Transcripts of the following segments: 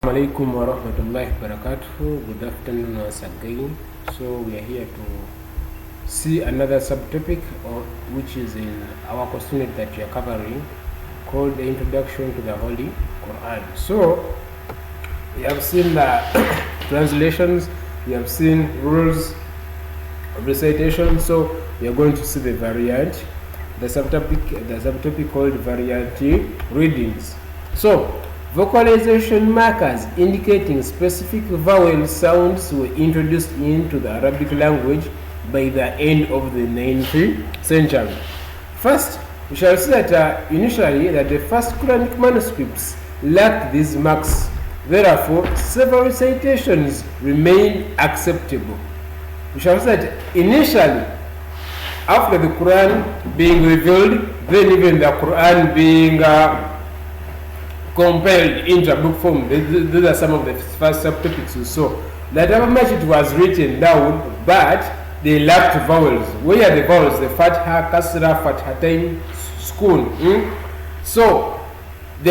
Alaikum wa rahmatullahi wa barakatuh. Good afternoon once again. So we are here to see another subtopic which is in our course unit that we are covering, called the Introduction to the Holy Quran. So we have seen the translations, we have seen rules of recitation. So we are going to see the variant, the subtopic called variant readings. So vocalization markers indicating specific vowel sounds were introduced into the Arabic language by the end of the 9th century. First, we shall see that initially that the first Quranic manuscripts lacked these marks. Therefore, several recitations remain acceptable. We shall see that initially, after the Quran being revealed, then even the Quran being compiled into a book form. These are some of the first subtopics we saw. That however much it was written down, but they lacked vowels. Where are the vowels? The fatha, kasra, fathatain, sukun. So the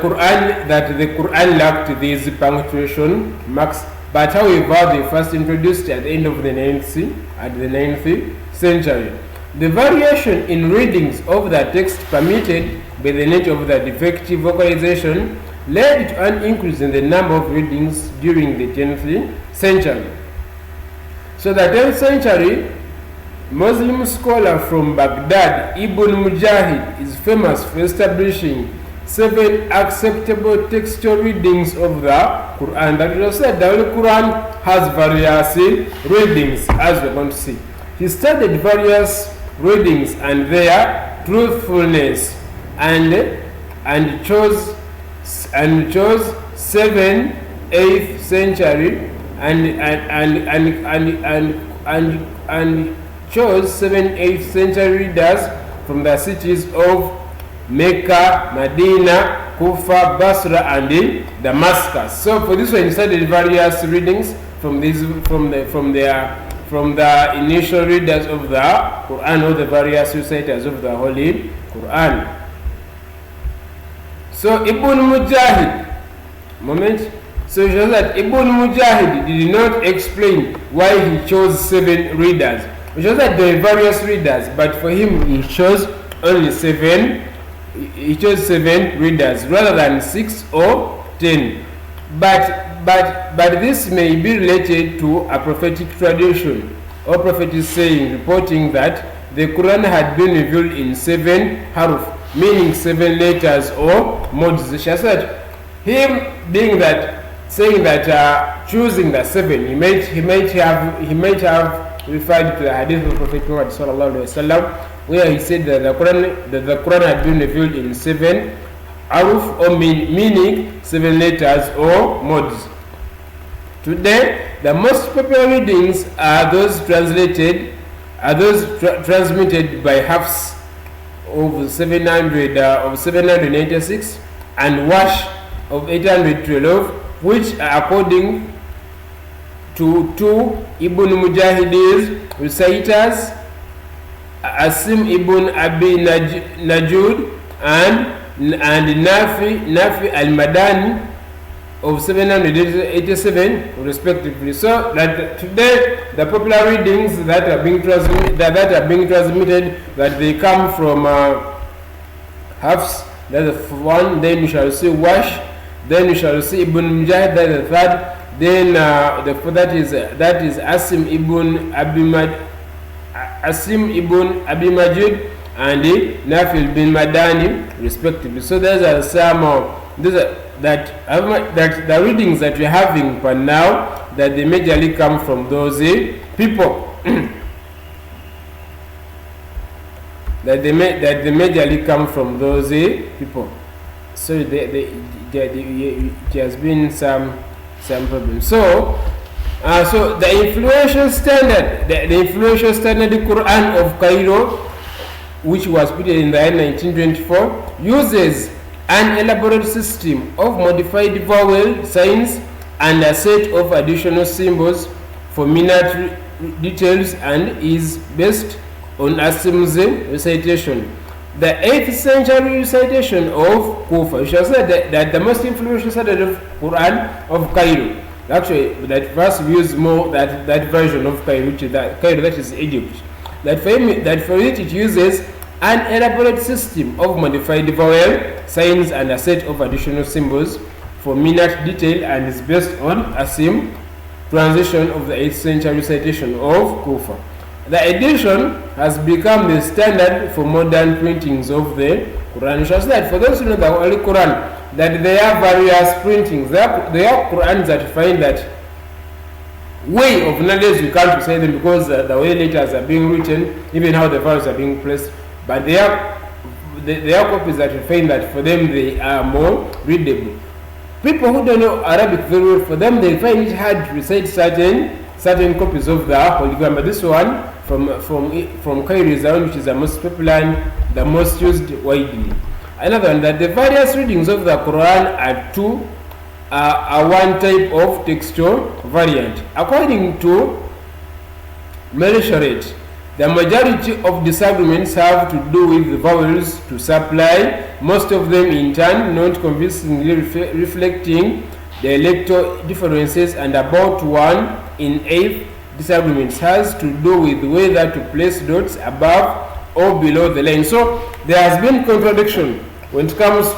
Quran lacked these punctuation marks. But however, they first introduced at the end of the 9th century. The variation in readings of the text permitted by the nature of the defective vocalization led to an increase in the number of readings during the 10th century. So the 10th century, Muslim scholar from Baghdad, Ibn Mujahid, is famous for establishing 7 acceptable textual readings of the Quran. That is said, the Holy Quran has various readings, as we're going to see. He studied various readings and their truthfulness and chose 7th, 8th century and chose 7th, 8th century readers from the cities of Mecca, Medina, Kufa, Basra, and Damascus. So for this one, he studied various readings from the initial readers of the Quran, or the various reciters of the Holy Quran. So Ibn Mujahid, So it shows that Ibn Mujahid did not explain why he chose 7 readers. It shows that there are various readers, but for him he chose only 7. He chose 7 readers rather than 6 or 10. But this may be related to a prophetic tradition or prophetic saying reporting that the Quran had been revealed in 7 haruf, meaning 7 letters or mods. Him being that, saying that choosing the 7, he might have referred to the hadith of Prophet Muhammad sallallahu alaihi wasallam, where he said that the Quran had been revealed in 7 haruf, or meaning 7 letters or mods. Today, the most popular readings are those transmitted by Hafs of 786 and Wash of 812, which are according to 2 Ibn Mujahid's reciters, Asim ibn Abi Najud and Nafi al-Madani of 787 respectively. So that today the popular readings that are being transmitted, that they come from Hafs, that's the one. Then we shall see Wash. Then we shall see Ibn Mujahid, that's the third. Then the fourth, that is Asim ibn Abi Majid and Nafil bin Madani respectively. So those are some that the readings that we're having for now, that they majorly come from those people. that they majorly come from those people. So there has been some problems. So the influential standard, the Quran of Cairo, which was put in the year 1924, uses an elaborate system of modified vowel signs and a set of additional symbols for minute details, and is based on Asim's recitation. the 8th century recitation of Kufa. We shall say that the most influential study of Quran of Cairo. Actually, that verse views more that version of Cairo, which is Cairo, that is Egypt. That for it uses an elaborate system of modified vowel signs and a set of additional symbols for minute detail, and is based on a same translation of the 8th century recitation of Kufa. The edition has become the standard for modern printings of the Quran. You shall say that for those who know the Holy Quran, that there are various printings. There are Qurans that find that way of nowadays we can't say them because the way letters are being written, even how the vowels are being placed. But there are copies that you find that for them they are more readable. People who don't know Arabic very well, for them they find it hard to recite certain copies of the Holy Quran. But this one from Cairo is the one which is the most popular and the most used widely. Another one, that the various readings of the Quran are one type of textual variant. According to Melisharet, the majority of disagreements have to do with the vowels to supply, most of them in turn not convincingly reflecting dialectal differences, and about 1 in 8 disagreements has to do with whether to place dots above or below the line. So there has been contradiction when it comes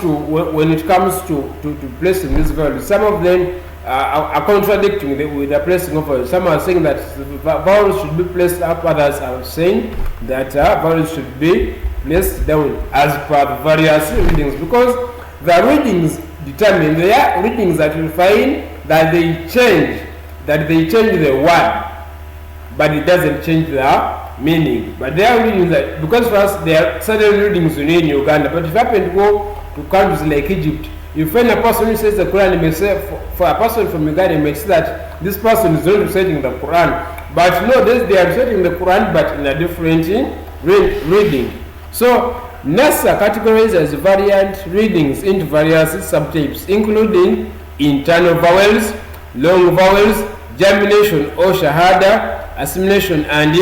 to placing these values. Some of them are contradicting with the placing of vowels. Some are saying that vowels should be placed up, others are saying that vowels should be placed down as per the various readings, because the readings determine, they are readings that you find that they change the word, but it doesn't change the meaning. But they are readings that, because for us there are certain readings you need in Uganda, but if you happen to go to countries like Egypt, you find a person who says the Quran, you may say, for a person from Uganda, you may say that this person is not reciting the Quran. But no, they are reciting the Quran, but in a different reading. So NASA categorizes variant readings into various subtypes, including internal vowels, long vowels, gemination or shahada, assimilation, and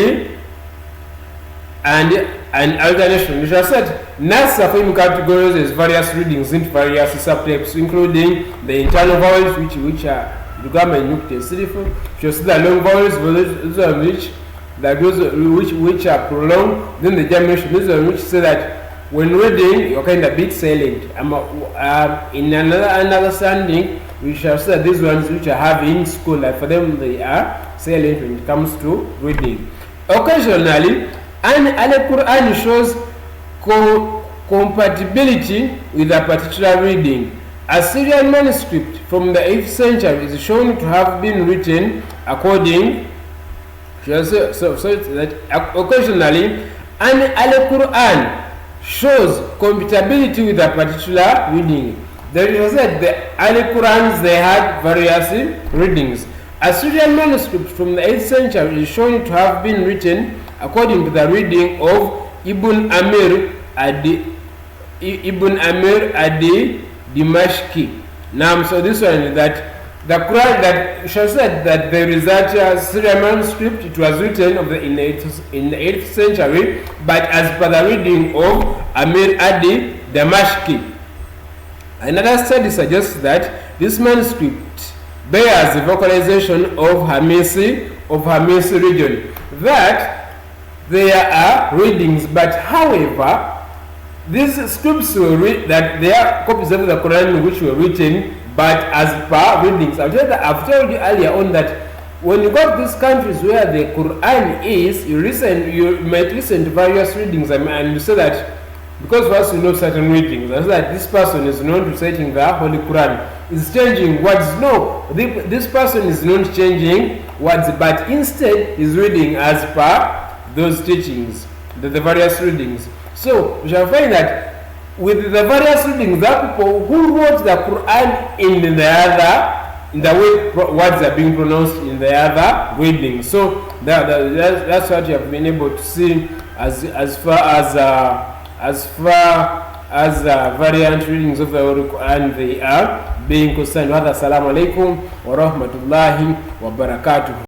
alternation. Which I said, NASA categorizes various readings into various subtypes, including the internal vowels, which are Lugama and Nukte Sirifu, which the long vowels, which are prolonged, then the gemination, these are which say that when reading, you're kind of a bit silent. In another understanding, we shall say these ones which I have in school, like for them they are silent when it comes to reading. Occasionally, an Al-Quran shows compatibility with a particular reading. A Syrian manuscript from the 8th century is shown to have been written according to, so that occasionally an Al-Quran shows compatibility with a particular reading. There is said the Al-Qurans, they had various readings. A Syrian manuscript from the 8th century is shown to have been written according to the reading of Ibn Amir Dimashqi. Now, so this one is that the Quran that shall said that there is that Syrian manuscript. It was written in the 8th century, but as per the reading of Amir Adi Damashqi. Another study suggests that this manuscript bears the vocalization of Hamisi region. That there are readings, but however, these scripts were that there are copies of the Quran which were written, but as per readings. I've told you earlier on that when you go to these countries where the Quran is, you might listen to various readings, and you say that because for us we know certain readings, and that this person is known to reciting the Holy Quran, is changing words. No, this person is not changing words, but instead is reading as per those teachings, the various readings. So we shall find that with the various readings, there are people who wrote the Quran in the way words are being pronounced in the other reading. So that's what you have been able to see as far as variant readings of the Quran they are being concerned. Assalamu alaikum wa rahmatullahi wa barakatuh.